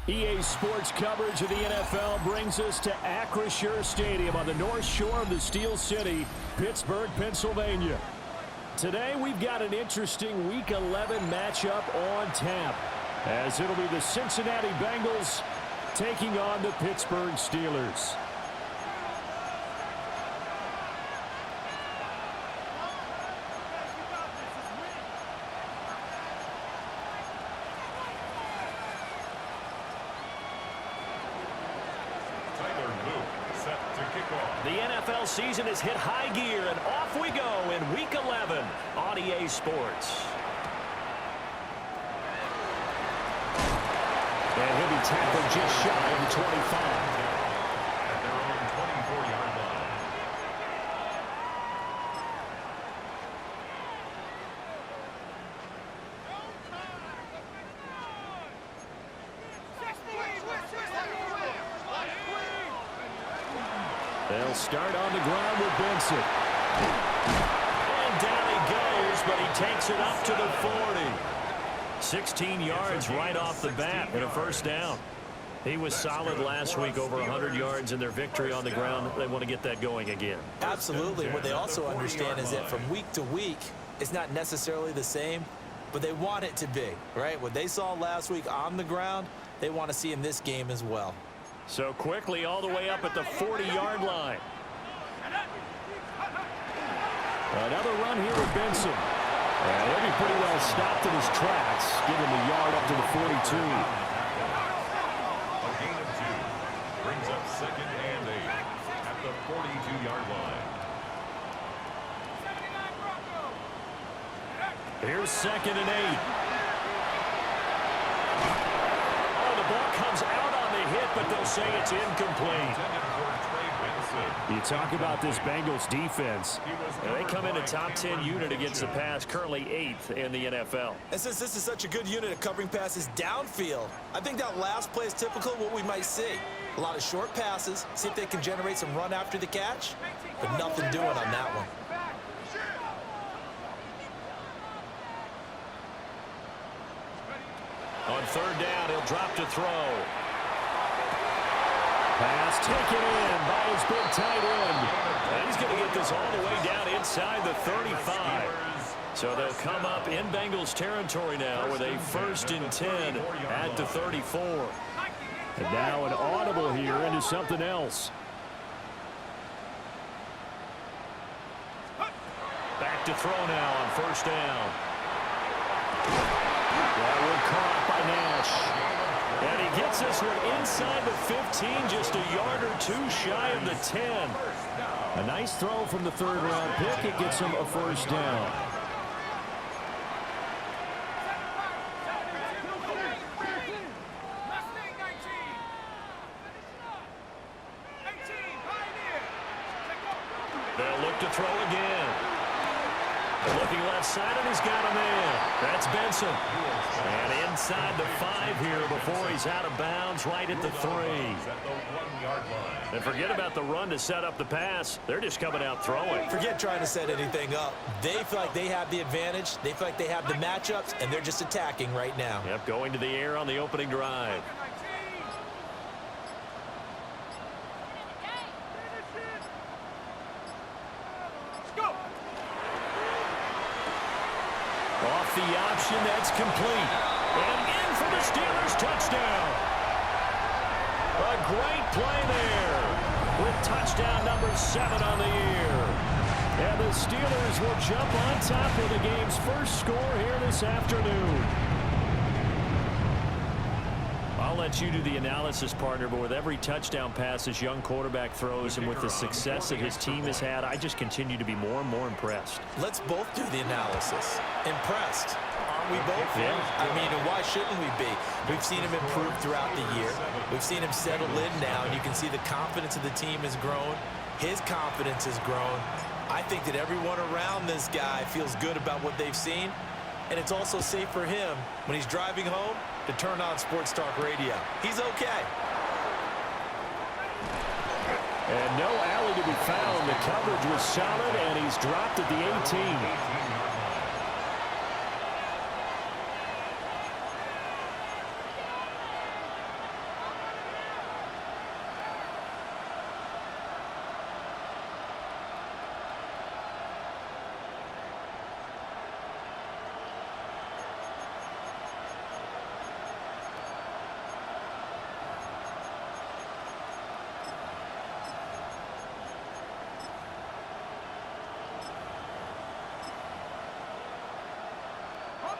EA Sports coverage of the NFL brings us to Acrisure Stadium on the north shore of the Steel City, Pittsburgh, Pennsylvania. Today we've got an interesting Week 11 matchup on tap, as it'll be the Cincinnati Bengals taking on the Pittsburgh Steelers. The NFL season has hit high gear, and off we go in Week 11 on EA Sports. And he'll be tackled just shy of the 25. At their own 24-yard line. They'll start on the ground with Benson. And down he goes, but he takes it up to the 40. 16 yards right off the bat and a first down. He was solid last week, over 100 yards in their victory on the ground. They want to get that going again. Absolutely. What they also understand is that from week to week, it's not necessarily the same, but they want it to be, right? What they saw last week on the ground, they want to see in this game as well. So quickly all the way up at the 40-yard line. Another run here with Benson. And he'll be pretty well stopped in his tracks, giving the yard up to the 42. A gain of 2 brings up 2nd and 8 at the 42-yard line. Here's 2nd and 8. Oh, the ball comes out on the hit, but they'll say it's incomplete. You talk about this Bengals defense. They come in a top 10 unit against the pass, currently 8th in the NFL. And since this is such a good unit of covering passes downfield, I think that last play is typical of what we might see. A lot of short passes, see if they can generate some run after the catch, but nothing doing on that one. On 3rd down, he'll drop to throw. Pass taken in by his big tight end. And he's going to get this all the way down inside the 35. So they'll come up in Bengals territory now with a 1st and 10 at the 34. And now an audible here into something else. Back to throw now on 1st down. That one caught by Nash. And he gets this one inside the 15, just a yard or 2 shy of the 10. A nice throw from the 3rd-round pick. It gets him a 1st down. They'll look to throw again. Looking left side, and he's got a man. That's Benson. And inside the 5 here before he's out of bounds, right at the 3. And forget about the run to set up the pass. They're just coming out throwing. Forget trying to set anything up. They feel like they have the advantage. They feel like they have the matchups, and they're just attacking right now. Yep, going to the air on the opening drive. Off the option, that's complete. And in for the Steelers touchdown. A great play there with touchdown number 7 on the year. And the Steelers will jump on top of the game's first score here this afternoon. I'll let you do the analysis, partner, but with every touchdown pass this young quarterback throws and with the success that his team has had, I just continue to be more and more impressed. Let's both do the analysis. Impressed. Aren't we both? Yeah. I mean, and why shouldn't we be? We've seen him improve throughout the year. We've seen him settle in now, and you can see the confidence of the team has grown. His confidence has grown. I think that everyone around this guy feels good about what they've seen, and it's also safe for him when he's driving home to turn on Sports Talk Radio. He's okay. And no alley to be found. The coverage was solid, and he's dropped at the 18.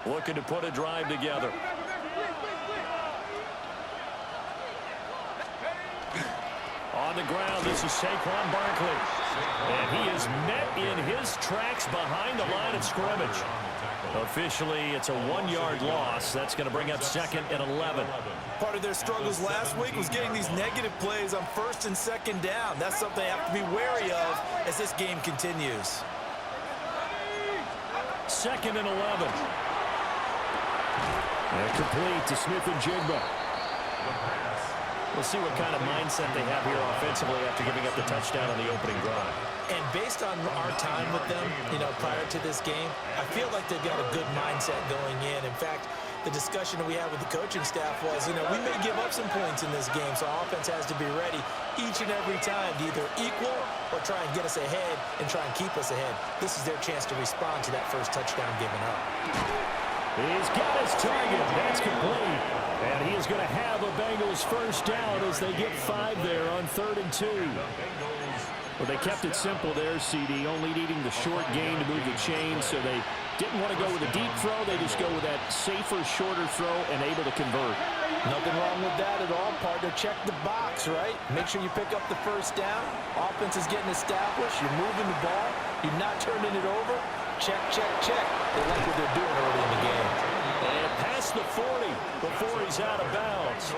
looking to put a drive together. On the ground, this is Saquon Barkley. And he is met in his tracks behind the line of scrimmage. Officially, it's a 1-yard loss. That's going to bring up 2nd and 11. Part of their struggles last week was getting these negative plays on 1st and 2nd down. That's something they have to be wary of as this game continues. 2nd and 11. And complete to Smith-Njigba. We'll see what kind of mindset they have here offensively after giving up the touchdown on the opening drive. And based on our time with them, prior to this game, I feel like they've got a good mindset going in. In fact, the discussion that we had with the coaching staff was, we may give up some points in this game, so our offense has to be ready each and every time to either equal or try and get us ahead and try and keep us ahead. This is their chance to respond to that first touchdown given up. He's got his target. That's complete. And he is going to have a Bengals first down as they get 5 there on 3rd and 2. Well, they kept it simple there, CD, only needing the short gain to move the chains, so they didn't want to go with a deep throw. They just go with that safer, shorter throw and able to convert. Nothing wrong with that at all, partner. Check the box, right? Make sure you pick up the first down. Offense is getting established. You're moving the ball. You're not turning it over. Check, check, check. They like what they're doing early in the game. And past the 40 before he's out of bounds.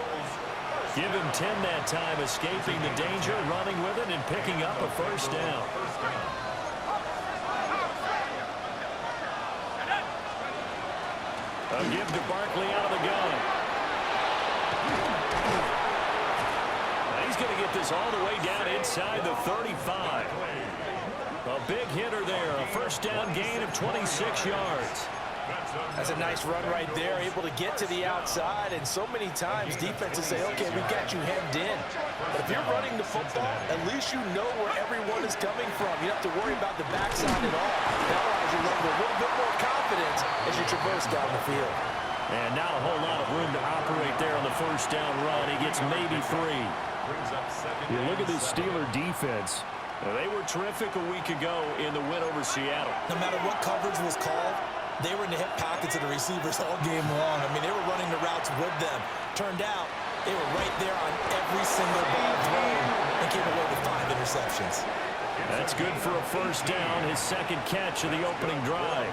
Give him 10 that time, escaping the danger, running with it, and picking up a first down. A give to Barkley out of the gun. He's going to get this all the way down inside the 35. A big hitter there, a first down gain of 26 yards. That's a nice run right there, able to get to the outside, and so many times defenses say, okay, we got you hemmed in. But if you're running the football, at least you know where everyone is coming from. You don't have to worry about the backside at all. That allows you to run with a little bit more confidence as you traverse down the field. And not a whole lot of room to operate there on the first down run. He gets maybe 3. You look at this Steeler defense. They were terrific a week ago in the win over Seattle. No matter what coverage was called, they were in the hip pockets of the receivers all game long. I mean, they were running the routes with them. Turned out, they were right there on every single ball thrown and came away with 5 interceptions. That's good for a first down, his 2nd catch of the opening drive.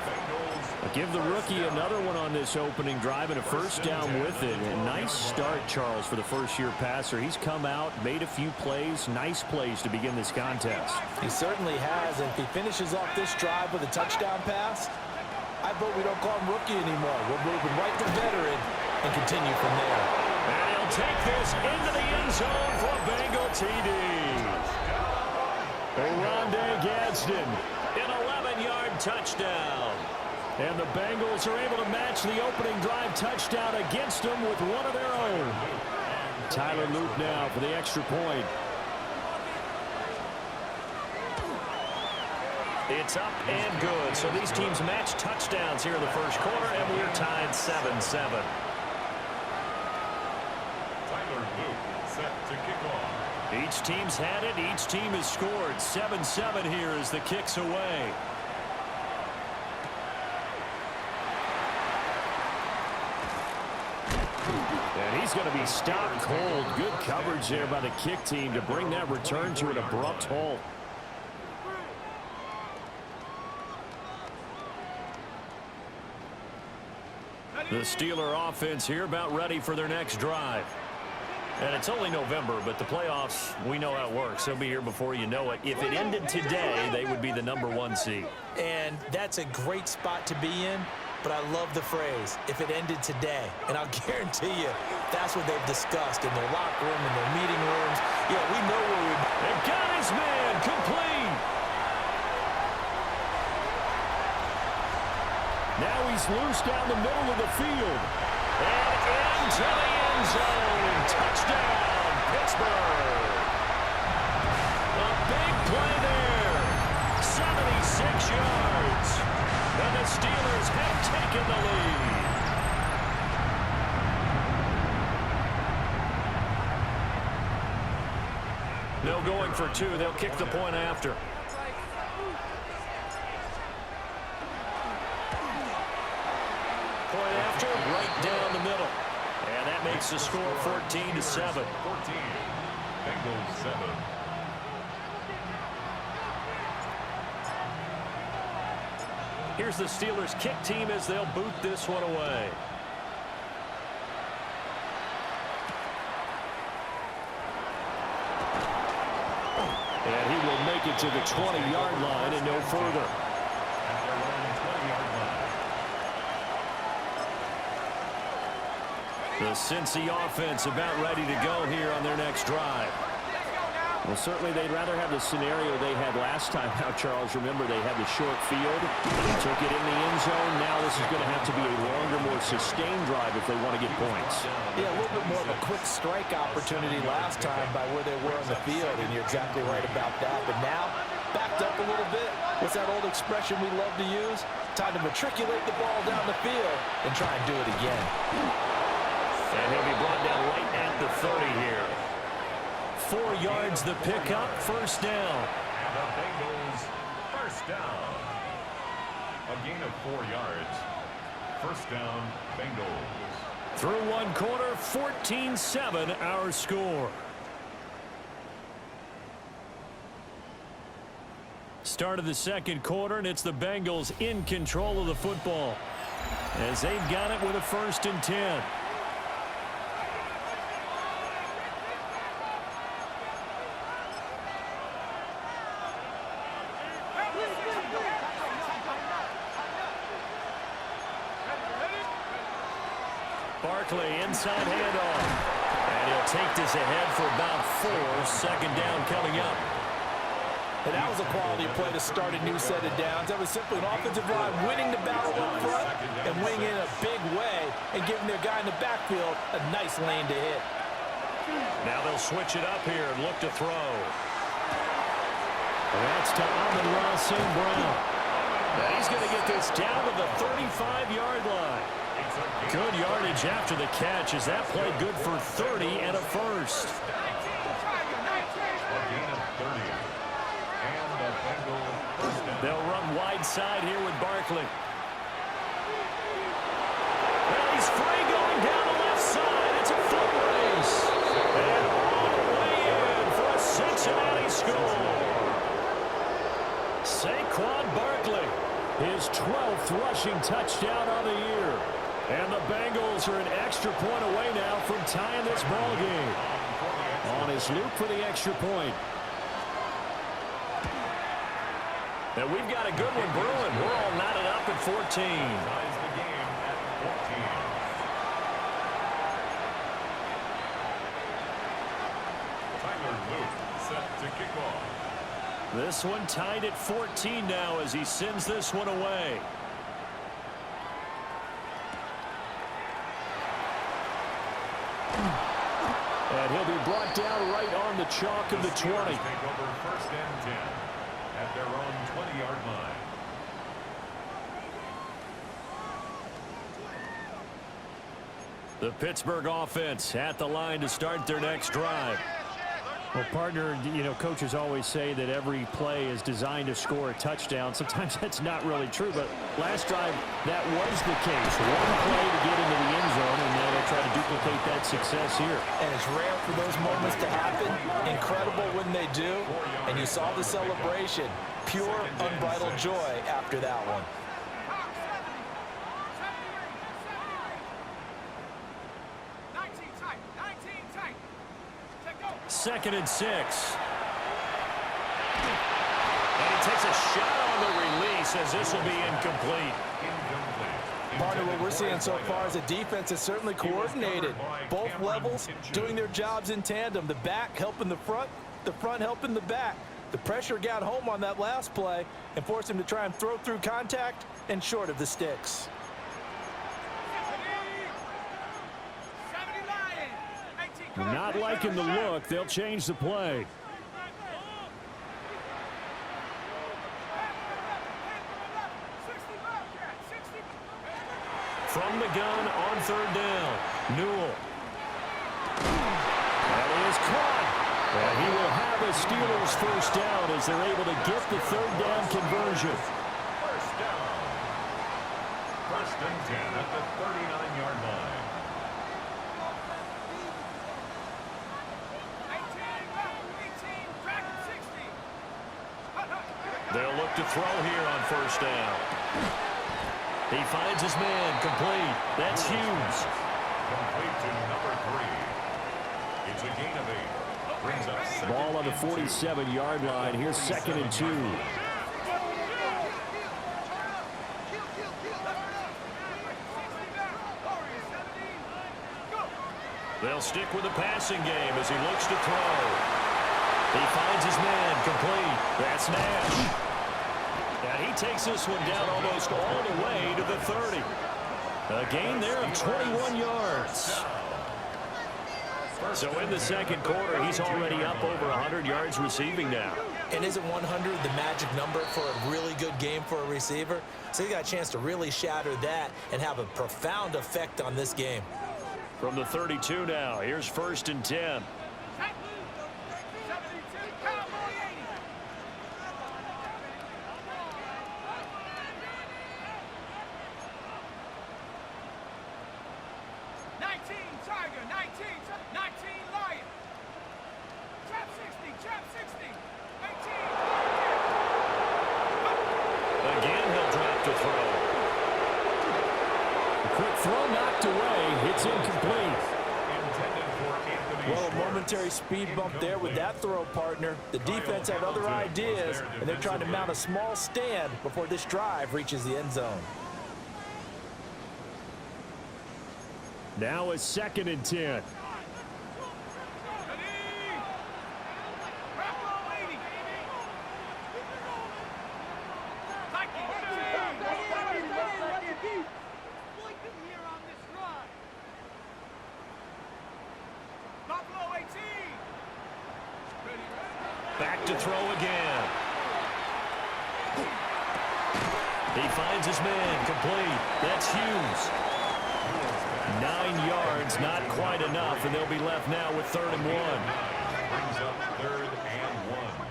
Give the rookie another one on this opening drive and a first down with it. A nice start, Charles, for the first-year passer. He's come out, made a few plays, nice plays to begin this contest. He certainly has, and if he finishes off this drive with a touchdown pass, I vote we don't call him rookie anymore. We'll move him right to veteran and continue from there. And he'll take this into the end zone for a Bengal TD. Oronde Gadsden, an 11-yard touchdown. And the Bengals are able to match the opening drive touchdown against them with one of their own. Tyler Luke now for the extra point. It's up and good. So these teams match touchdowns here in the first quarter, and we're tied 7-7. Tyler Luke set to kick off. Each team's had it. Each team has scored. 7-7 here as the kick's away. And he's going to be stopped cold. Good coverage there by the kick team to bring that return to an abrupt halt. The Steeler offense here about ready for their next drive. And it's only November, but the playoffs, we know how it works. They'll be here before you know it. If it ended today, they would be the #1 seed. And that's a great spot to be in. But I love the phrase, if it ended today. And I'll guarantee you, that's what they've discussed in their locker room, in their meeting rooms. Yeah, we know where we're... And got his man, complete. Now he's loose down the middle of the field. And into the end zone. Touchdown, Pittsburgh. A big play there. 76 yards. And the Steelers have taken the lead. No going for 2. They'll kick the point after. going after, right down the middle. And that makes the score 14-7. 14. Bengals 7. Here's the Steelers kick team as they'll boot this one away. And he will make it to the 20-yard line and no further. At their own 20-yard line. The Cincy offense about ready to go here on their next drive. Well, certainly they'd rather have the scenario they had last time out, Charles. Remember, they had the short field. They took it in the end zone. Now this is going to have to be a longer, more sustained drive if they want to get points. Yeah, a little bit more of a quick strike opportunity last time by where they were on the field, and you're exactly right about that. But now, backed up a little bit. What's that old expression we love to use? Time to matriculate the ball down the field and try and do it again. And he'll be brought down right at the 30 here. 4 yards the pickup, first down. And the Bengals first down. A gain of 4 yards. First down, Bengals. Through one quarter, 14-7 our score. Start of the second quarter, and it's the Bengals in control of the football as they've got it with a 1st and 10. Barkley inside handoff. And he'll take this ahead for about 4. Second down coming up. And that was a quality play to start a new set of downs. That was simply an offensive line winning the battle up front and winning in a big way and giving their guy in the backfield a nice lane to hit. Now they'll switch it up here and look to throw. That's to Amon-Ra St. Brown. And he's going to get this down to the 35-yard line. Good yardage after the catch as that played good for 30 and a first. A gain of 30. And the Bengals first down. They'll run wide side here with Barkley. Well, he's free going down the left side. It's a foot race. And all the way in for a Cincinnati score. Saquon Barkley, his 12th rushing touchdown on the year. And the Bengals are an extra point away now from tying this ball game. On his loop for the extra point. And we've got a good one brewing. We're all knotted up at 14. Ties the game at 14. Tyler Luke set to kick off. This one tied at 14 now as he sends this one away. And he'll be brought down right on the chalk of the 20. Take over 1st and 10 at their own 20-yard line. The Pittsburgh offense at the line to start their next drive. Well, partner, you know, coaches always say that every play is designed to score a touchdown. Sometimes that's not really true, but last drive, that was the case. One play to get into the end zone, and now they'll try to duplicate that success here. And it's rare for those moments to happen. Incredible when they do. And you saw the celebration. Pure, unbridled joy after that one. Second and 6. And he takes a shot on the release as this will be incomplete. Partner, what we're seeing so far is the defense is certainly coordinated. Both levels doing their jobs in tandem. The back helping the front helping the back. The pressure got home on that last play and forced him to try and throw through contact and short of the sticks. Not liking the look. They'll change the play. From the gun on 3rd down. Newell. That is caught. And he will have a Steelers first down as they're able to get the 3rd down conversion. First First and 10 at the 39-yard line. They'll look to throw here on first down. He finds his man, complete. That's Hughes. Complete to number 3. It's a gain of 8. Brings up second Ball on the and 47-yard line. Here's 2nd and 2. They'll stick with the passing game as he looks to throw. He finds his man, complete. That's Nash. And he takes this one down almost all the way to the 30. A gain there of 21 yards. So in the second quarter, he's already up over 100 yards receiving now. And isn't 100 the magic number for a really good game for a receiver? So he got a chance to really shatter that and have a profound effect on this game. From the 32 now, here's 1st and 10. Again, he'll drop to throw. Quick throw knocked away. It's incomplete. Well, a momentary speed bump there with that throw, partner. The defense had other ideas, and they're trying to mount a small stand before this drive reaches the end zone. Now a 2nd and 10. Back to throw again. He finds his man, complete. That's Hughes. 9 yards, not quite enough, and they'll be left now with 3rd and 1. Brings up 3rd and 1.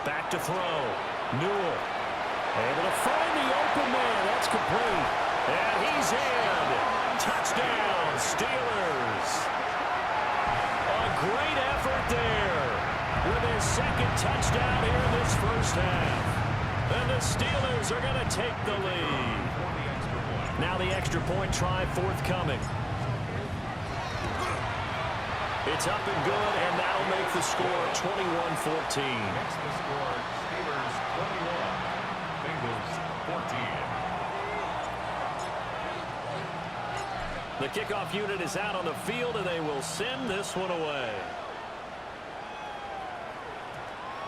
Back to throw. Newell able to find the open man. That's complete. And he's in. Touchdown, Steelers. A great effort there with his 2nd touchdown here in this first half. And the Steelers are going to take the lead. Now the extra point try forthcoming. It's up and good, and that'll make the score 21-14. Makes the score Steelers 21, Bengals 14. The kickoff unit is out on the field, and they will send this one away.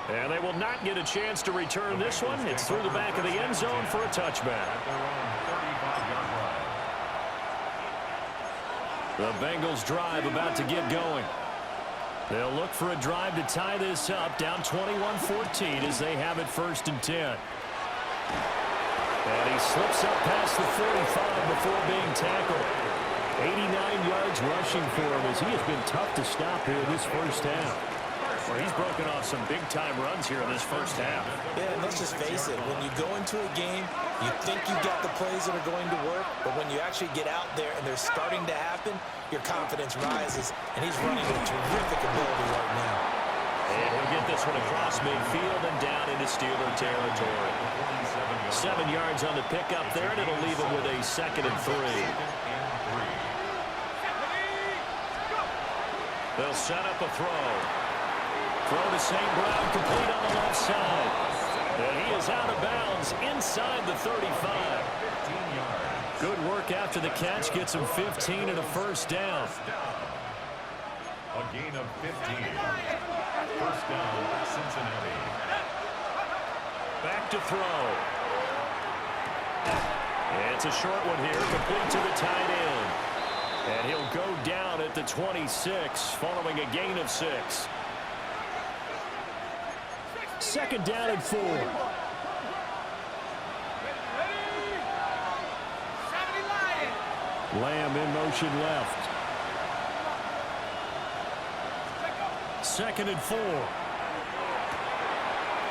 And they will not get a chance to return this one. It's through the back of the end zone for a touchback. At their own 35-yard line. The Bengals drive about to get going. They'll look for a drive to tie this up, down 21-14 as they have it 1st and 10. And he slips up past the 45 before being tackled. 89 yards rushing for him as he has been tough to stop here this first half. Well, he's broken off some big-time runs here in this first half. Yeah, and let's just face it. When you go into a game, you think you've got the plays that are going to work, but when you actually get out there and they're starting to happen, your confidence rises, and he's running with terrific ability right now. And he'll get this one across midfield and down into Steeler territory. 7 yards on the pickup there, and it'll leave him with a 2nd and 3. They'll set up a throw. Throw to St. Brown, complete on the left side. And he is out of bounds inside the 35. Good work after the catch. Gets him 15 and a first down. A gain of 15. First down, Cincinnati. Back to throw. It's a short one here, complete to the tight end. And he'll go down at the 26 following a gain of 6. Second down and 4. Lamb in motion left. Second and 4.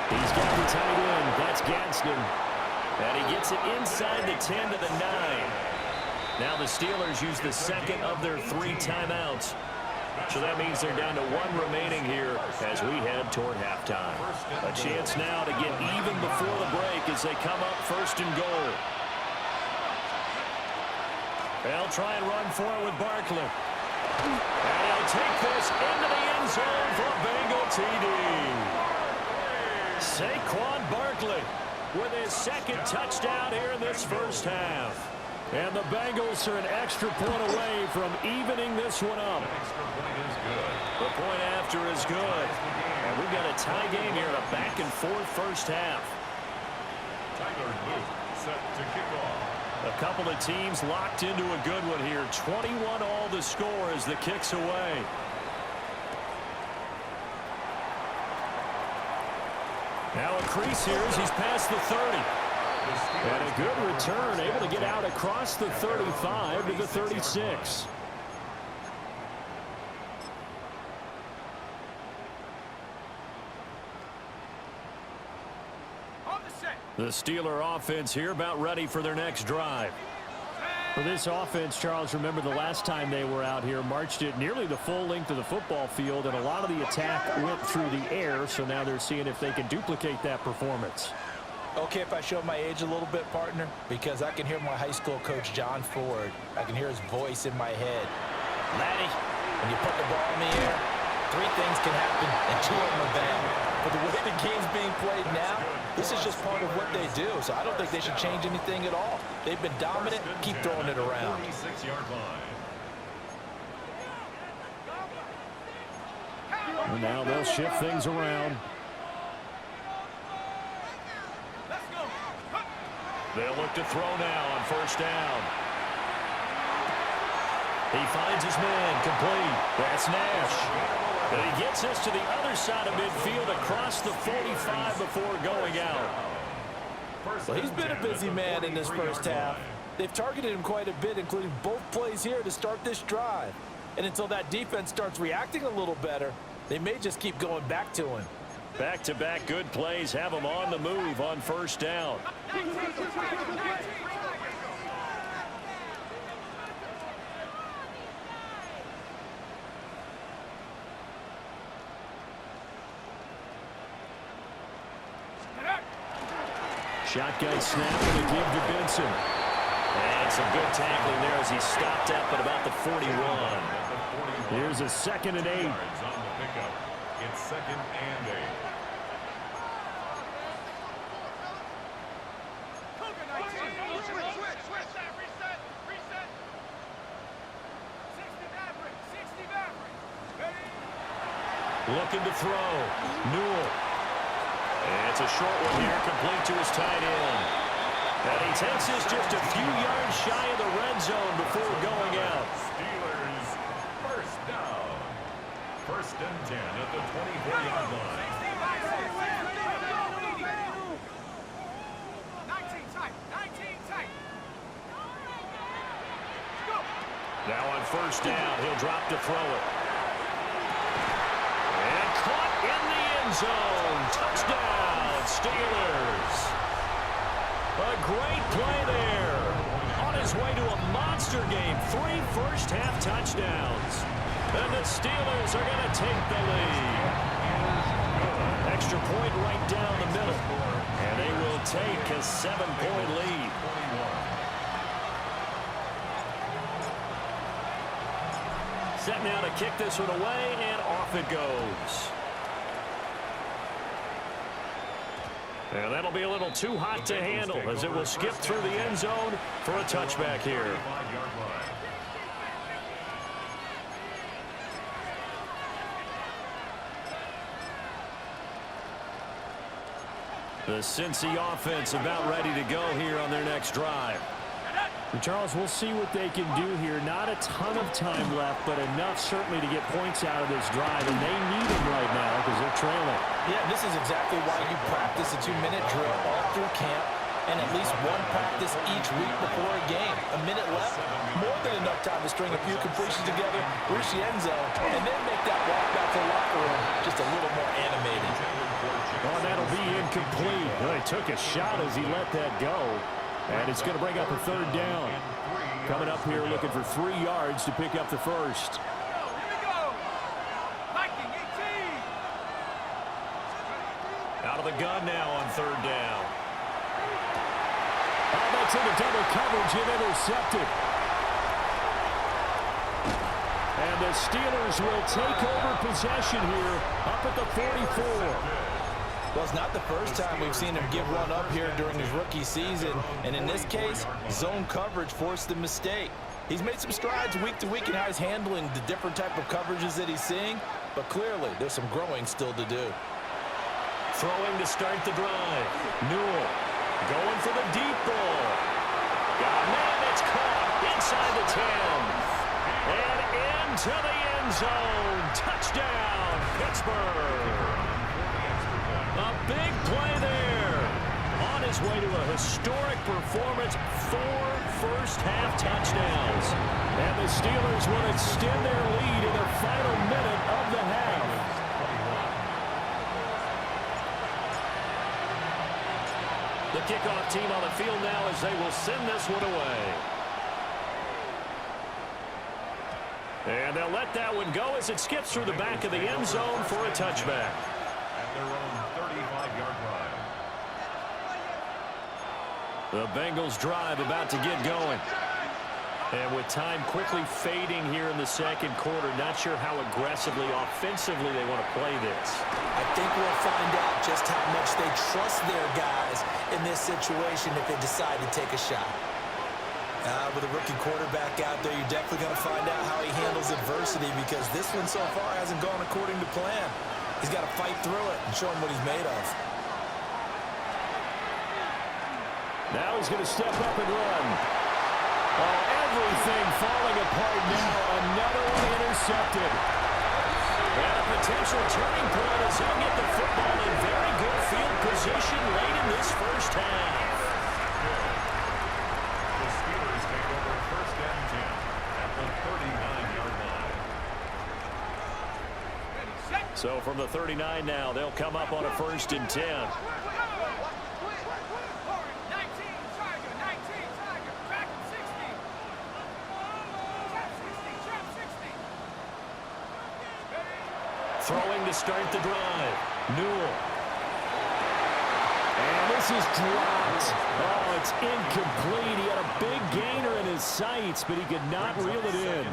He's got the tight end. That's Gadsden. And he gets it inside the 10 to the 9. Now the Steelers use the second of their 3 timeouts. So that means they're down to 1 remaining here as we head toward halftime. A chance now to get even before the break as they come up first and goal. They'll try and run for it with Barkley. And he'll take this into the end zone for a Bengal TD. Saquon Barkley with his second touchdown here in this first half. And the Bengals are an extra point away from evening this one up. The point after is good. And we've got a tie game here in a back-and-forth first half. Tyler Luke set to kick off. A couple of teams locked into a good one here. 21 all the score as the kick's away. Now a crease here as he's past the 30. And a good return, able to get out across the 35 to the 36. The Steeler offense here about ready for their next drive. For this offense, Charles, remember the last time they were out here, marched it nearly the full length of the football field, and a lot of the attack went through the air, so now they're seeing if they can duplicate that performance. Okay, if I show my age a little bit, partner, because I can hear my high school coach, John Ford. I can hear his voice in my head. Laddie, when you put the ball in the air, 3 things can happen, and 2 of them are bad. But the way the game's being played now, this is just part of what they do. So I don't think they should change anything at all. They've been dominant. Keep throwing it around. 36-yard line. And now they'll shift things around. They'll look to throw now on first down. He finds his man complete. That's Nash. And he gets this to the other side of midfield across the 45 before going out. Well, he's been a busy man in this first half. They've targeted him quite a bit, including both plays here to start this drive. And until that defense starts reacting a little better, they may just keep going back to him. Back-to-back good plays have him on the move on first down. Shotgun snap and a give to Benson. And some good tackling there as he stopped up at about the 41. Here's a 2nd and 8. It's 2nd and 8. Looking to throw. Newell. And it's a short one here, complete to his tight end. And he takes this just a few yards shy of the red zone before going out. Steelers first down. 1st and 10 at the 24-yard line. 19 tight. Now on first down, he'll drop to throw it. And caught in the end zone. Touchdown, Steelers. A great play there. On his way to a monster game. 3 first-half touchdowns. And the Steelers are going to take the lead. Extra point right down the middle. And they will take a 7-point lead. Set now to kick this one away, and off it goes. And that'll be a little too hot to handle as it will skip through the end zone for a touchback here. The Cincy offense about ready to go here on their next drive. And Charles, we'll see what they can do here. Not a ton of time left, but enough certainly to get points out of this drive, and they need them right now because they're trailing. Yeah, this is exactly why you practice a 2-minute drill all through camp and at least one practice each week before a game. A minute left, more than enough time to string a few completions together, reach the end zone, and then make that walk back to the locker room just a little more animated. Oh, that'll be incomplete. Well, he took a shot as he let that go. And it's going to bring up a third down. Coming up here looking for 3 yards to pick up the first. Out of the gun now on third down. Oh, that's into double coverage and intercepted. And the Steelers will take over possession here up at the 44. Well, it's not the first time we've seen him give one up here during his rookie season. And in this case, zone coverage forced the mistake. He's made some strides week to week in how he's handling the different type of coverages that he's seeing. But clearly, there's some growing still to do. Throwing to start the drive. Newell going for the deep ball. Got a man that's caught inside the 10. And into the end zone. Touchdown, Pittsburgh. A big play there. On his way to a historic performance, 4 first-half touchdowns. And the Steelers will extend their lead in the final minute of the half. The kickoff team on the field now as they will send this one away. And they'll let that one go as it skips through the back of the end zone for a touchback. Their own 35-yard line. The Bengals drive about to get going. And with time quickly fading here in the second quarter, not sure how aggressively, offensively they want to play this. I think we'll find out just how much they trust their guys in this situation if they decide to take a shot. With a rookie quarterback out there, you're definitely going to find out how he handles adversity because this one so far hasn't gone according to plan. He's got to fight through it and show him what he's made of. Now he's going to step up and run. Oh, everything falling apart now. Another one intercepted. And a potential turning point as he'll get the football in very good field position late in this first half. The Steelers take over first and 10 at the 39-yard line. So from the 39 now, they'll come up on a first and 10. Throwing to start the drive. Newell. And this is dropped. Oh, it's incomplete. He had a big gainer in his sights, but he could not reel it in.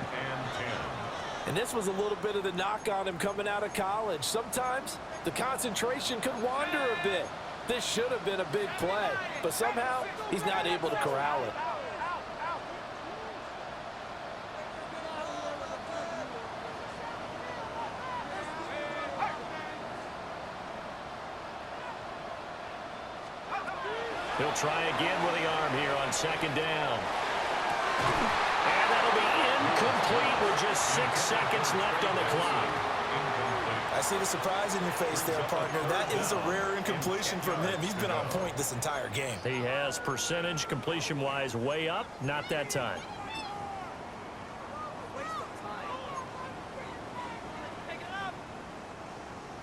And this was a little bit of the knock on him coming out of college. Sometimes the concentration could wander a bit. This should have been a big play, but somehow he's not able to corral it. He'll try again with the arm here on second down. And that'll be incomplete with just 6 seconds left on the clock. I see the surprise in your face there, partner. That is a rare incompletion from him. He's been on point this entire game. He has percentage completion-wise way up, not that time.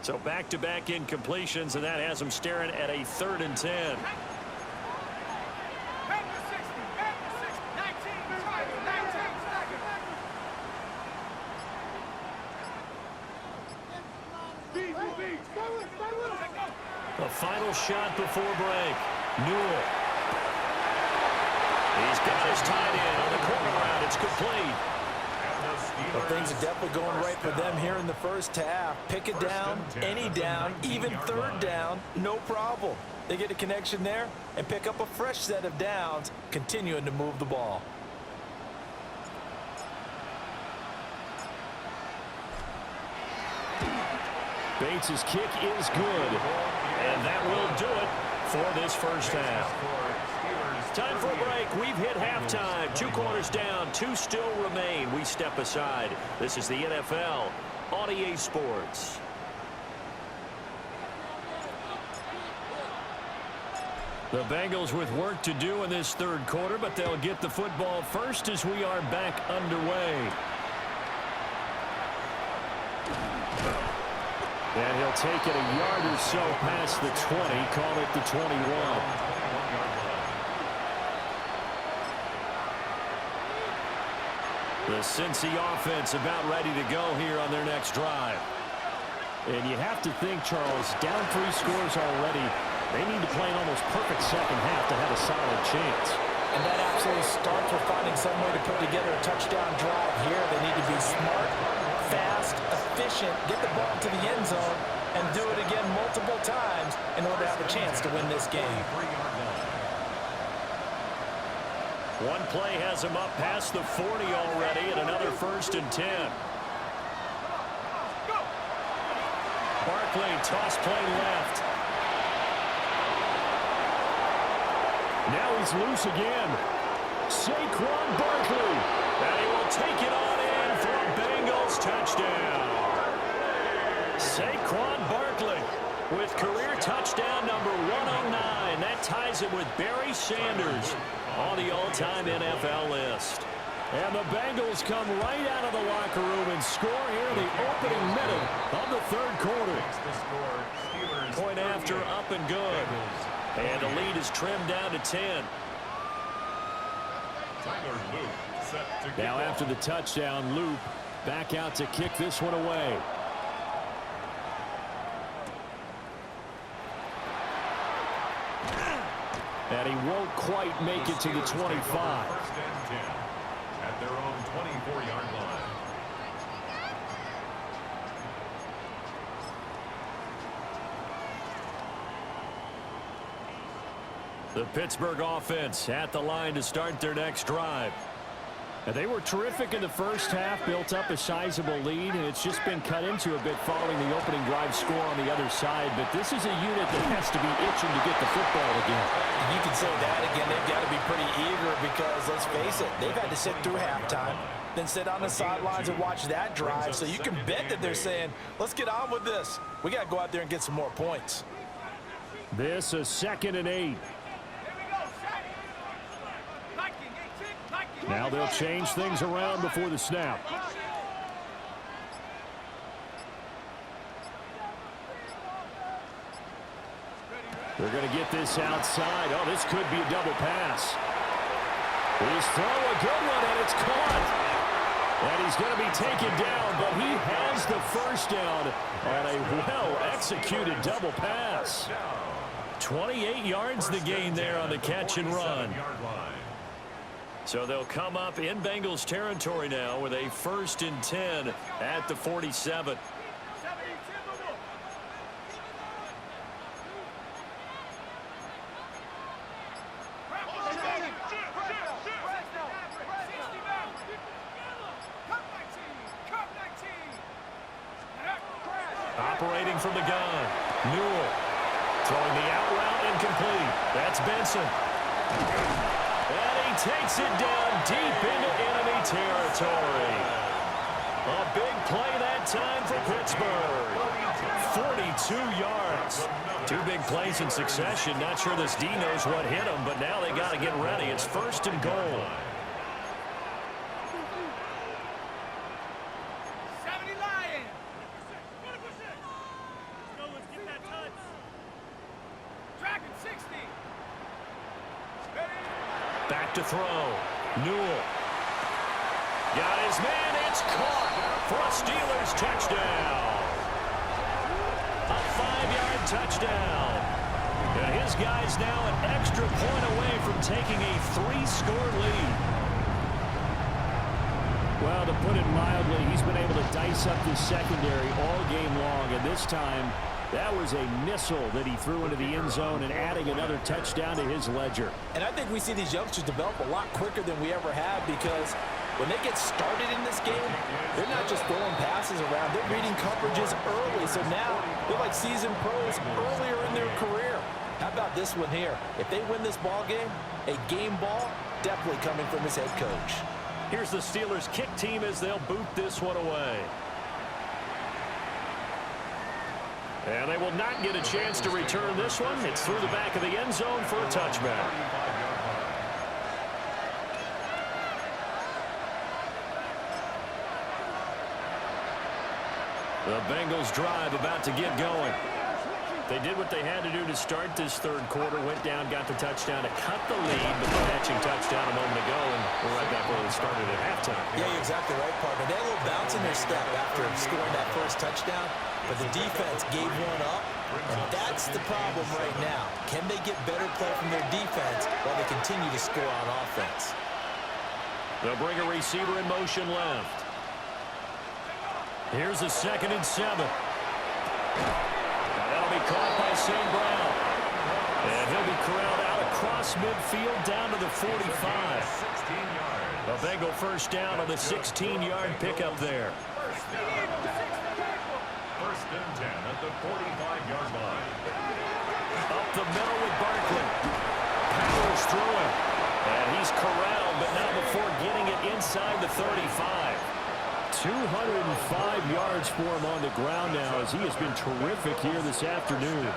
So back-to-back incompletions, and that has him staring at a 3rd and 10. The final shot before break. Newell. He's got his tight end on the corner route. It's complete. Well, things are definitely going right for them here in the first half. Pick it down, any down, even 3rd down, no problem. They get a connection there and pick up a fresh set of downs, continuing to move the ball. Bates' kick is good. And that will do it for this first half. time for a break. We've hit halftime. 2 quarters down, 2 still remain. We step aside. This is the NFL on EA Sports. The Bengals with work to do in this third quarter, but they'll get the football first as we are back underway. And he'll take it a yard or so past the 20, call it the 21. The Cincy offense about ready to go here on their next drive. And you have to think, Charles, down 3 scores already. They need to play an almost perfect second half to have a solid chance. And that absolutely starts with finding some way to put together a touchdown drive here. They need to be smart, fast, efficient, get the ball to the end zone, and do it again multiple times in order to have a chance to win this game. One play has him up past the 40 already, and another 1st and 10. Barkley, toss play left. Now he's loose again. Saquon Barkley. And he will take it on in for a Bengals touchdown. Saquon Barkley with career touchdown number 109. That ties him with Barry Sanders on the all-time NFL list. And the Bengals come right out of the locker room and score here in the opening minute of the third quarter. Point after, up and good. And the lead is trimmed down to 10. Now after the touchdown, Loop back out to kick this one away. And he won't quite make it to the 25. First and 10 at their own 24-yard line. The Pittsburgh offense at the line to start their next drive. And they were terrific in the first half, built up a sizable lead, and it's just been cut into a bit following the opening drive score on the other side. But this is a unit that has to be itching to get the football again. You can say that again. They've got to be pretty eager because, let's face it, they've had to sit through halftime, then sit on the sidelines and watch that drive. So you can bet that they're saying, let's get on with this. We got to go out there and get some more points. This is 2nd and 8. Now they'll change things around before the snap. They're going to get this outside. Oh, this could be a double pass. His throw, a good one, and it's caught. And he's going to be taken down, but he has the first down on a well-executed double pass. 28 yards the gain there on the catch and run. So they'll come up in Bengals territory now with a 1st and 10 at the 47. Operating from the gun, Newell throwing the out route incomplete. That's Benson. And he takes it down deep into enemy territory. A big play that time for Pittsburgh. 42 yards. 2 big plays in succession. Not sure this D knows what hit him, but now they got to get ready. It's 1st and goal. 70 Lions. Dragon 60. Back to throw. Newell. Got his man. It's caught for a Steelers touchdown. A 5-yard touchdown. And his guy's now an extra point away from taking a 3-score lead. Well, to put it mildly, he's been able to dice up this secondary all game long. And this time, that was a missile that he threw into the end zone and adding another touchdown to his ledger. And I think we see these youngsters develop a lot quicker than we ever have because when they get started in this game, they're not just throwing passes around. They're reading coverages early. So now they're like seasoned pros earlier in their career. How about this one here? If they win this ball game, a game ball definitely coming from his head coach. Here's the Steelers kick team as they'll boot this one away. And they will not get a chance to return this one. It's through the back of the end zone for a touchback. The Bengals drive about to get going. They did what they had to do to start this third quarter. Went down, got the touchdown to cut the lead, but the matching touchdown a moment ago, and we're right back where we started at halftime. Yeah, you're exactly right, partner. They had a little bounce in their step after scoring that first touchdown, but the defense gave one up, and that's the problem right now. Can they get better play from their defense while they continue to score on offense? They'll bring a receiver in motion left. Here's a 2nd and 7. That'll be caught by St. Brown. And he'll be corralled out across midfield down to the 45. A Bengal first down on the 16-yard pickup there. First and 10 at the 45-yard line. Up the middle with Barkley. Powers through him. And he's corralled, but not before getting it inside the 35. 205 yards for him on the ground now as he has been terrific here this afternoon.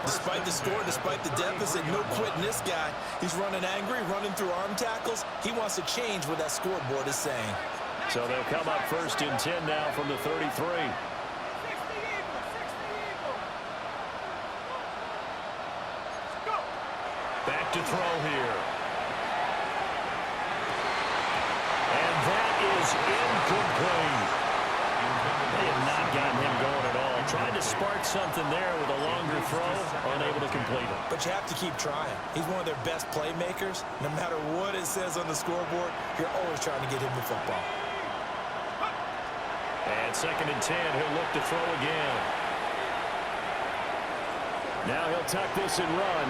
Despite the score, despite the deficit, no quitting this guy. He's running angry, running through arm tackles. He wants to change what that scoreboard is saying. So they'll come up 1st and 10 now from the 33. Back to throw here. And that is incomplete. They have not gotten him going at all. Tried to spark something there with a longer throw, unable to complete it. But you have to keep trying. He's one of their best playmakers. No matter what it says on the scoreboard, you're always trying to get him the football. And 2nd and 10, he'll look to throw again. Now he'll tuck this and run.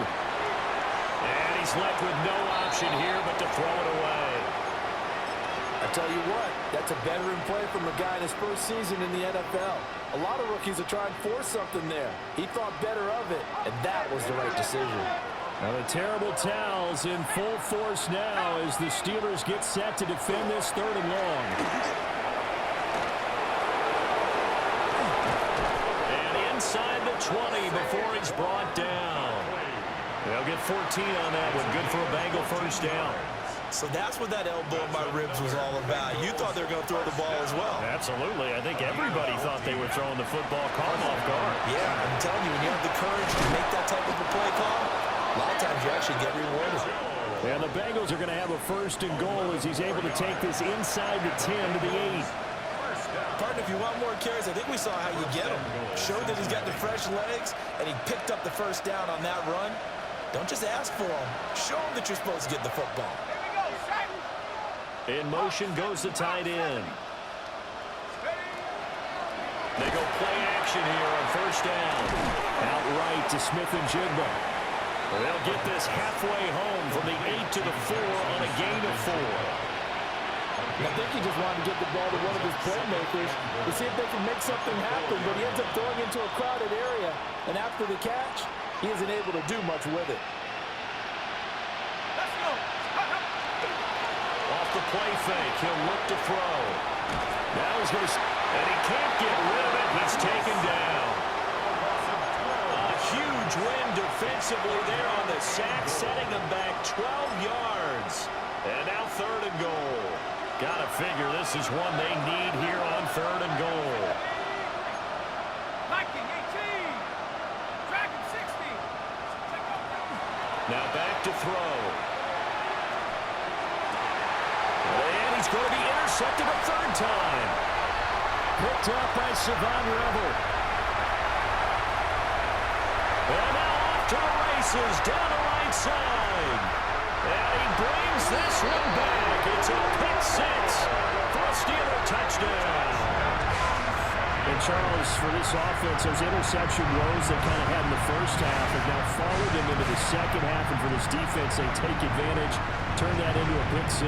And he's left with no option here but to throw it away. I tell you what, that's a veteran play from a guy in his first season in the NFL. A lot of rookies are trying to force something there. He thought better of it, and that was the right decision. Now the terrible towels in full force now as the Steelers get set to defend this 3rd and long. And inside the 20 before he's brought down. They'll get 14 on that one. Good for a Bengal first down. So that's what that elbow in my ribs was all about. You thought they were going to throw the ball as well. Absolutely. I think everybody thought they were throwing the football, caught him off guard. Yeah, I'm telling you, when you have the courage to make that type of a play call, a lot of times you actually get rewarded. And the Bengals are going to have a 1st and goal as he's able to take this inside the 10 to the 8. Partner, if you want more carries, I think we saw how you get him. Showed that he's got the fresh legs, and he picked up the first down on that run. Don't just ask for him. Show him that you're supposed to get the football. In motion goes the tight end. They go play action here on 1st down. Out right to Smith-Njigba. They'll get this halfway home from the 8 to the 4 on a gain of 4. I think he just wanted to get the ball to one of his playmakers to see if they can make something happen, but he ends up throwing into a crowded area, and after the catch, he isn't able to do much with it. Off the play fake, he'll look to throw. Now he's going to, and he can't get rid of it. He's taken down. A huge win defensively there on the sack, setting them back 12 yards. And now 3rd and goal. Got to figure this is one they need here on 3rd and goal. Viking 18. Dragon 60. Now back to throw. And he's going to be intercepted a 3rd time. Picked up by Savon Rebel. And now off to the races down the right side. And he brings this one back. It's a pick 6 for a Steeler touchdown. And Charles, for this offense, those interception woes they kind of had in the first half have now followed them into the second half. And for this defense, they take advantage, turn that into a pick 6.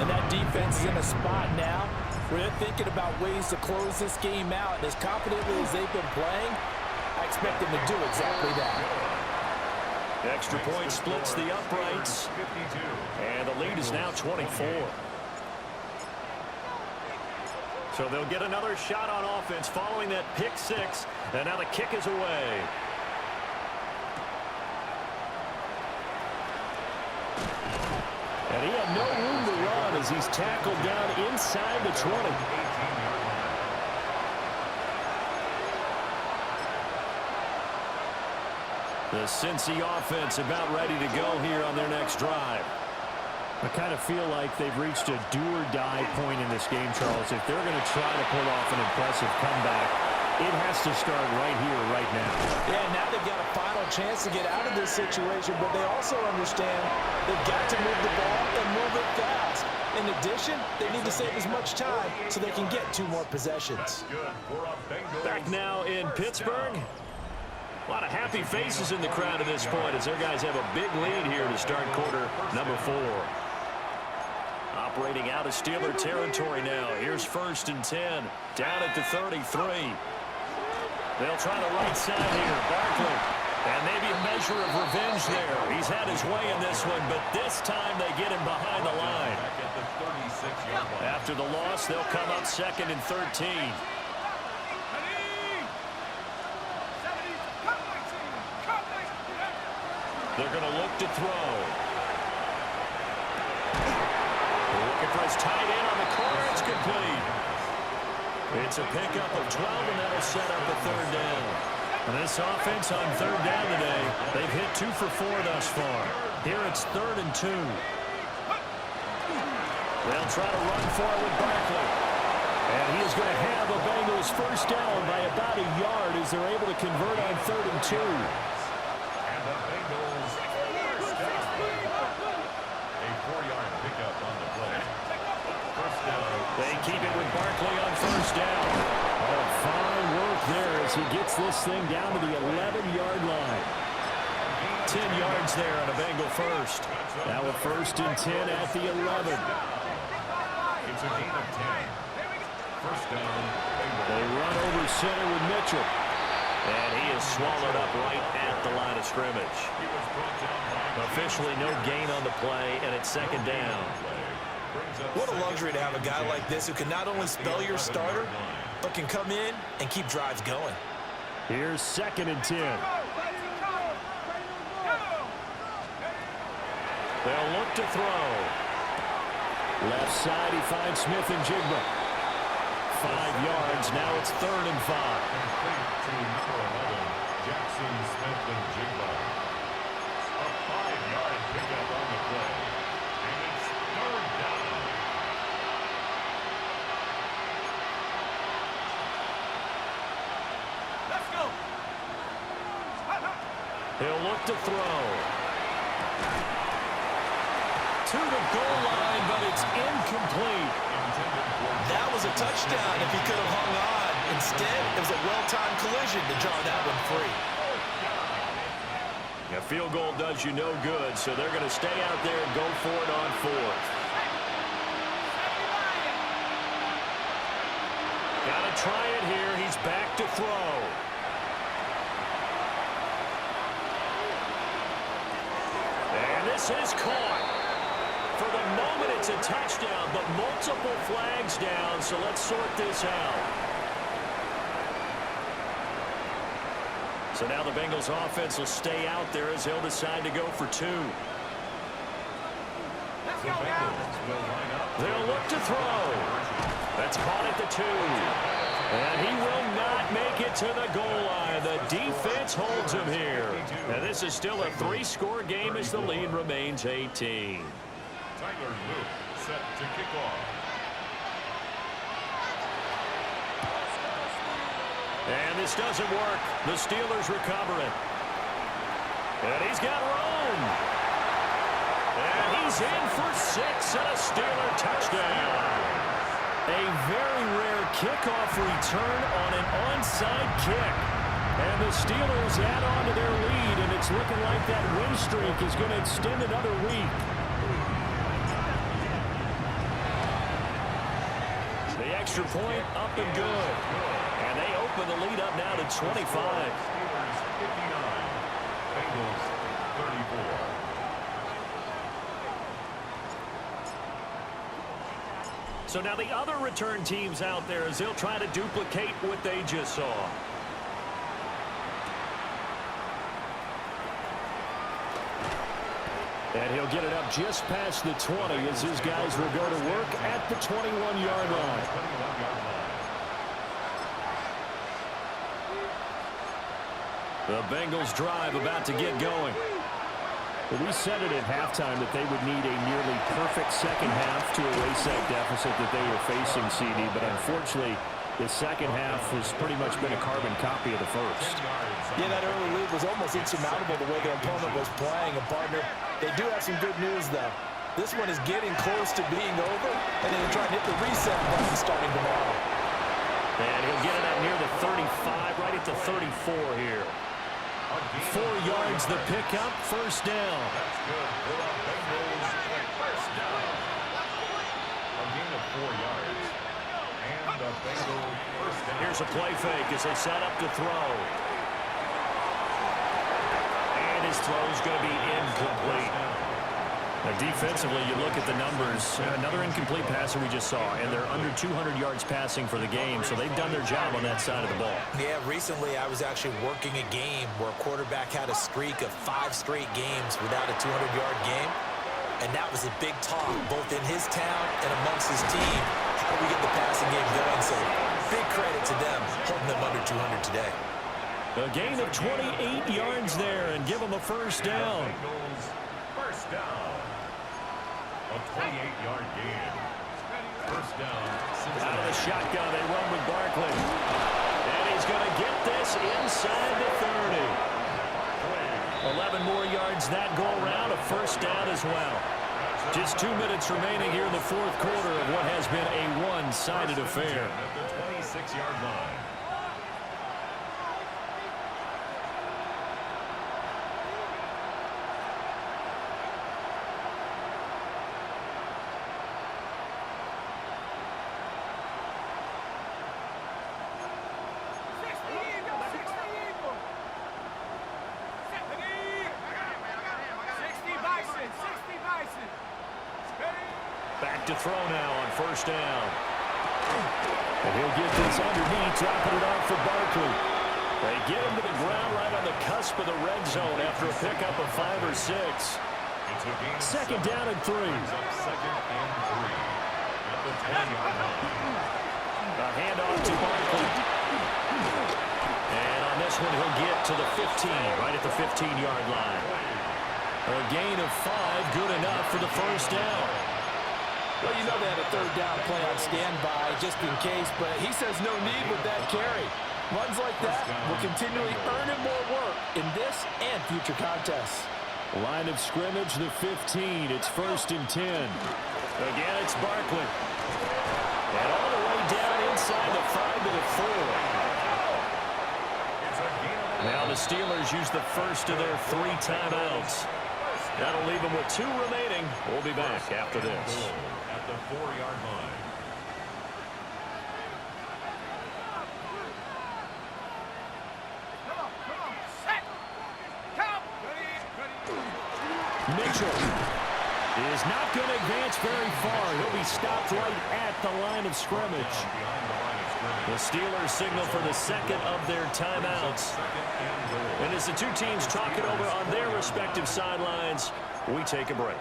And that defense is in a spot now where they're thinking about ways to close this game out. And as confidently as they've been playing, I I expect him to do exactly that. Extra point splits the uprights. And the lead is now 24. So they'll get another shot on offense following that pick six. And now the kick is away. And he had no room to run as he's tackled down inside the 20. The Cincy offense about ready to go here on their next drive. I kind of feel like they've reached a do-or-die point in this game, Charles. If they're going to try to pull off an impressive comeback, it has to start right here, right now. Yeah, now they've got a final chance to get out of this situation, but they also understand they've got to move the ball and move it fast. In addition, they need to save as much time so they can get 2 more possessions. Back now in Pittsburgh. A lot of happy faces in the crowd at this point as their guys have a big lead here to start quarter number 4. Operating out of Steeler territory now. Here's 1st and 10. Down at the 33. They'll try the right side here. Barkley. And maybe a measure of revenge there. He's had his way in this one, but this time they get him behind the line. After the loss, they'll come up 2nd and 13. They're going to look to throw. Looking for his tight end on the corner. It's complete. It's a pickup of 12, and that'll set up a 3rd down. And this offense on 3rd down today, they've hit 2 for 4 thus far. Here it's 3rd and 2. They'll try to run for it with Barkley. And he is going to have the Bengals 1st down by about a yard as they're able to convert on 3rd and 2. They keep it with Barkley on 1st down. Oh, fine work there as he gets this thing down to the 11-yard line. 10 yards there on a Bengal 1st. Now a 1st and 10 at the 11. It's a gain of 10. 1st down. They run over center with Mitchell. And he is swallowed up right at the line of scrimmage. Officially no gain on the play, and it's 2nd down. What a luxury to have a guy like this who can not only spell your starter, but can come in and keep drives going. Here's 2nd and 10. They'll look to throw. Left side, he finds Smith and Jigba. 5 yards, now it's 3rd and 5. To number 11, Jackson Smith and Jigba. A 5-yard pickup on the play. And it's 3rd down. Let's go. He'll look to throw. To the goal line, but it's incomplete. That was a touchdown if he could have hung on. Instead, it was a well-timed collision to draw that one free. A field goal does you no good, so they're going to stay out there and go for it on 4th. Got to try it here. He's back to throw. And this is caught. For the moment, it's a touchdown, but multiple flags down, so let's sort this out. So now the Bengals offense will stay out there as they'll decide to go for 2. They'll look to throw. That's caught at the 2. And he will not make it to the goal line. The defense holds him here. And this is still a 3-score game as the lead remains 18. Tyler Luke set to kick off. And this doesn't work. The Steelers recover it. And he's got room. And he's in for 6 and a Steeler touchdown. A very rare kickoff return on an onside kick. And the Steelers add on to their lead, and it's looking like that win streak is going to extend another week. The extra point up and good. And they open the lead up now to 25. Bengals 34. So now the other return teams out there as they'll try to duplicate what they just saw. And he'll get it up just past the 20 as his guys will go to work at the 21-yard line. The Bengals drive about to get going. Well, we said it at halftime that they would need a nearly perfect second half to erase that deficit that they were facing, CD. But unfortunately, the second half has pretty much been a carbon copy of the first. Yeah, that early lead was almost insurmountable the way their opponent was playing. And, partner, they do have some good news, though. This one is getting close to being over, and then they're trying to hit the reset button starting tomorrow. And he'll get it out near the 35, right at the 34 here. 4 yards the pickup, first down. That's good for the Bengals. First down. A gain of 4 yards. And the Bengals first down. Here's a play fake as they set up to throw. And his throw's going to be incomplete. Now, defensively, you look at the numbers. Another incomplete passer we just saw, and they're under 200 yards passing for the game, so they've done their job on that side of the ball. Yeah, recently I was actually working a game where a quarterback had a streak of 5 straight games without a 200-yard game, and that was a big talk, both in his town and amongst his team. How do we get the passing game going? So big credit to them, holding them under 200 today. A gain of 28 yards there, and give them a first down. Bengals first down. A 28-yard gain. First down. Out of the shotgun, they run with Barkley. And he's going to get this inside the 30. 11 more yards that go around, a first down as well. Just 2 minutes remaining here in the fourth quarter of what has been a one-sided affair. At the 26-yard line. Back to throw now on first down. And he'll get this underneath, dropping it off for Barkley. They get him to the ground right on the cusp of the red zone after a pickup of 5 or 6. Second down and 3. Second and 3. At the 20-yard line. A handoff to Barkley. And on this one, he'll get to the 15, right at the 15-yard line. A gain of 5, good enough for the first down. Well, you know they had a third down play on standby just in case, but he says no need with that carry. Runs like that will continually earn him more work in this and future contests. Line of scrimmage, the 15. It's first and 10. Again, it's Barkley. And all the way down inside the 5 to the 4. Now the Steelers use the first of their 3 timeouts. That'll leave them with 2 remaining. We'll be back after this. At the 4-yard line. Mitchell is not going to advance very far. He'll be stopped right at the line of scrimmage. The Steelers signal for the second of their timeouts. And as the 2 teams talk it over on their respective sidelines, we take a break.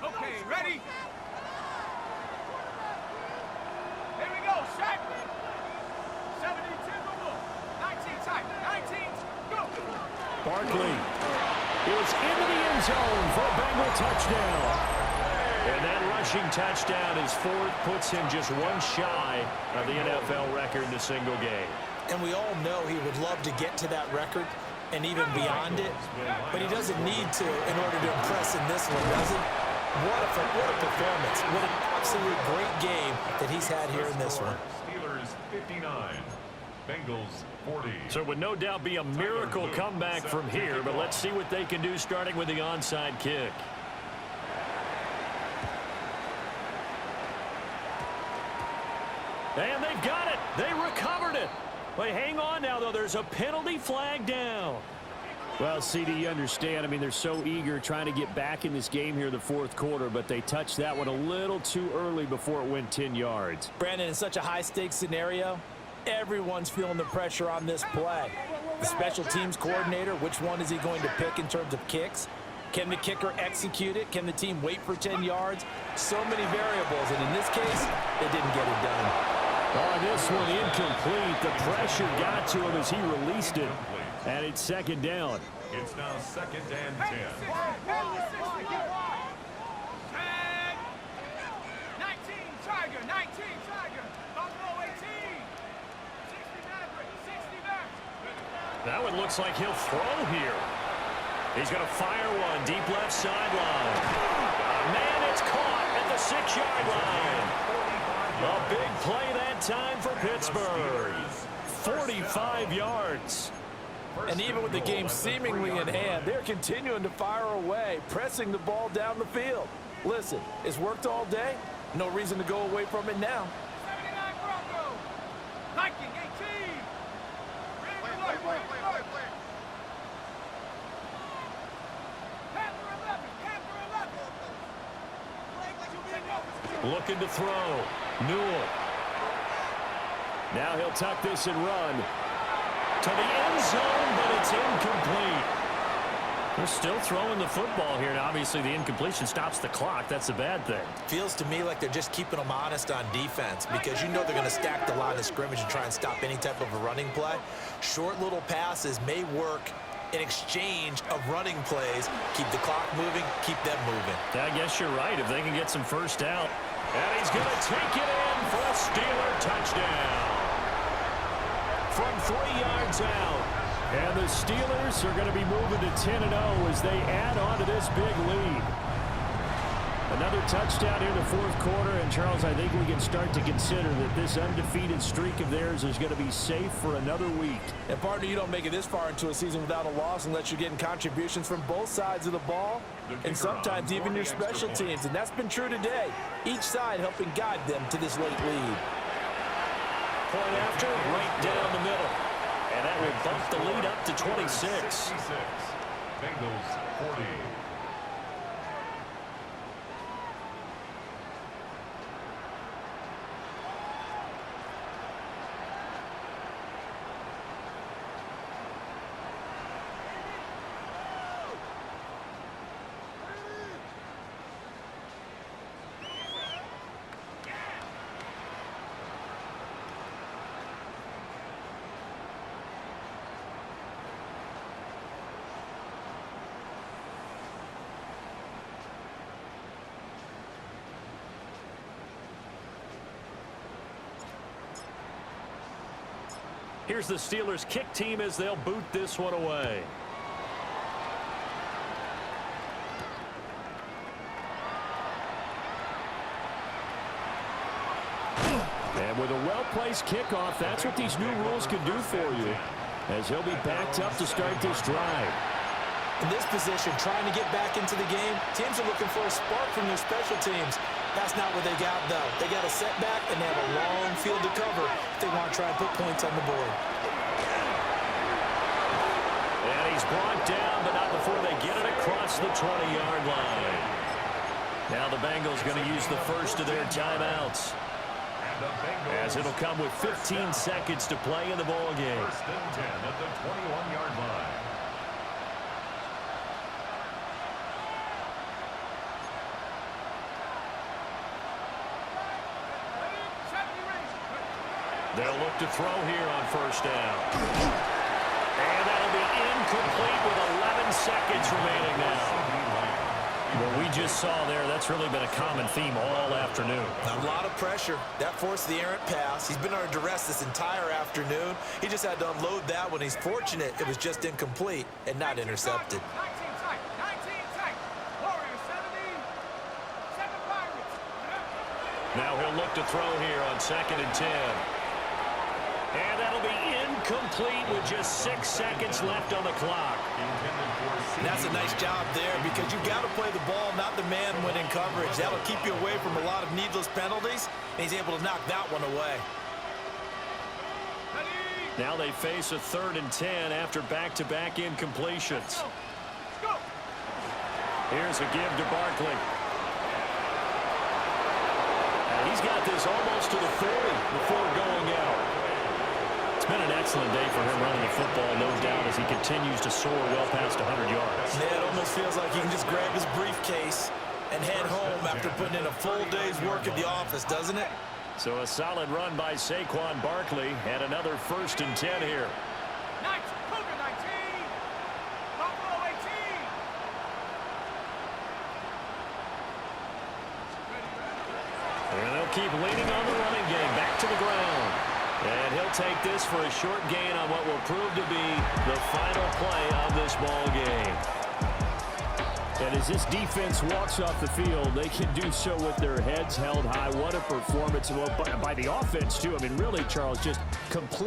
Okay, ready? Here we go, set. 72, go. 19 tight. 19, go. Barkley is into the end zone for a Bengal touchdown. And that rushing touchdown is 4th, puts him just 1 shy of the NFL record in a single game. And we all know he would love to get to that record and even beyond it, but he doesn't need to in order to impress in this one, does he? What a performance. What an absolute great game that he's had here in this one. Steelers 59, Bengals 40. So it would no doubt be a miracle comeback from here, but let's see what they can do starting with the onside kick. And they've got it. They recovered it. But hang on now, though. There's a penalty flag down. Well, CD, you understand. I mean, they're so eager trying to get back in this game here in the fourth quarter, but they touched that one a little too early before it went 10 yards. Brandon, in such a high-stakes scenario, everyone's feeling the pressure on this play. The special teams coordinator, which one is he going to pick in terms of kicks? Can the kicker execute it? Can the team wait for 10 yards? So many variables, and in this case, they didn't get it done. Oh, this one incomplete. The pressure got to him as he released it. And it's second down. It's now 2nd and 10. 19 Tiger, 19 Tiger. Buffalo 18. 60 Maverick, 60 Maverick. That one looks like he'll throw here. He's going to fire one deep left sideline. Man, it's caught at the 6-yard line. A big play that time for Pittsburgh. 45 yards. And even with the game seemingly in hand, they're continuing to fire away, pressing the ball down the field. Listen, it's worked all day. No reason to go away from it now. 79 Broncos. Viking 18. Panther 11. Panther 11. Looking to throw. Newell. Now he'll tuck this and run to the end zone, but it's incomplete. They're still throwing the football here, and obviously the incompletion stops the clock. That's a bad thing. Feels to me like they're just keeping them honest on defense because you know they're going to stack the line of scrimmage and try and stop any type of a running play. Short little passes may work in exchange of running plays. Keep the clock moving, keep them moving. I guess you're right. If they can get some first down. And he's going to take it in for a Steeler touchdown. From 3 yards out. And the Steelers are going to be moving to 10-0 as they add on to this big lead. Another touchdown here in the fourth quarter. And, Charles, I think we can start to consider that this undefeated streak of theirs is going to be safe for another week. And, partner, you don't make it this far into a season without a loss unless you're getting contributions from both sides of the ball and sometimes even your special teams. And that's been true today. Each side helping guide them to this late lead. Point after, right down the middle. And that will bump the lead up to 26. Bengals 40. Here's the Steelers kick team as they'll boot this one away. And with a well-placed kickoff, that's what these new rules can do for you, as he'll be backed up to start this drive. In this position, trying to get back into the game, teams are looking for a spark from their special teams. That's not what they got, though. They got a setback, and they have a long field to cover if they want to try and put points on the board. And he's brought down, but not before they get it across the 20-yard line. Now the Bengals going to use the first of their timeouts, as it'll come with 15 seconds to play in the ball game. 1st and 10 at the 21-yard line. They'll look to throw here on first down. And that'll be incomplete with 11 seconds remaining now. What we just saw there, that's really been a common theme all afternoon. A lot of pressure. That forced the errant pass. He's been under duress this entire afternoon. He just had to unload that one. He's fortunate it was just incomplete and not intercepted. 19 tight, 19 tight. Warriors 7 Pirates. Now he'll look to throw here on 2nd and 10. And that'll be incomplete with just 6 seconds left on the clock. And that's a nice job there because you've got to play the ball, not the man when in coverage. That'll keep you away from a lot of needless penalties, and he's able to knock that one away. Ready, Now they face a 3rd and 10 after back-to-back incompletions. Go. Here's a give to Barkley. And he's got this almost to the 40 before going out. It's been an excellent day for him running the football, no doubt, as he continues to soar well past 100 yards. Yeah, it almost feels like he can just grab his briefcase and head home after putting in a full day's work at the office, doesn't it? So a solid run by Saquon Barkley and another 1st and 10 here. Cougar 19. Buffalo 18. And they'll keep leaning on the running game. Back to the ground. And he'll take this for a short gain on what will prove to be the final play of this ball game. And as this defense walks off the field, they can do so with their heads held high. What a performance by the offense, too. I mean, really, Charles, just complete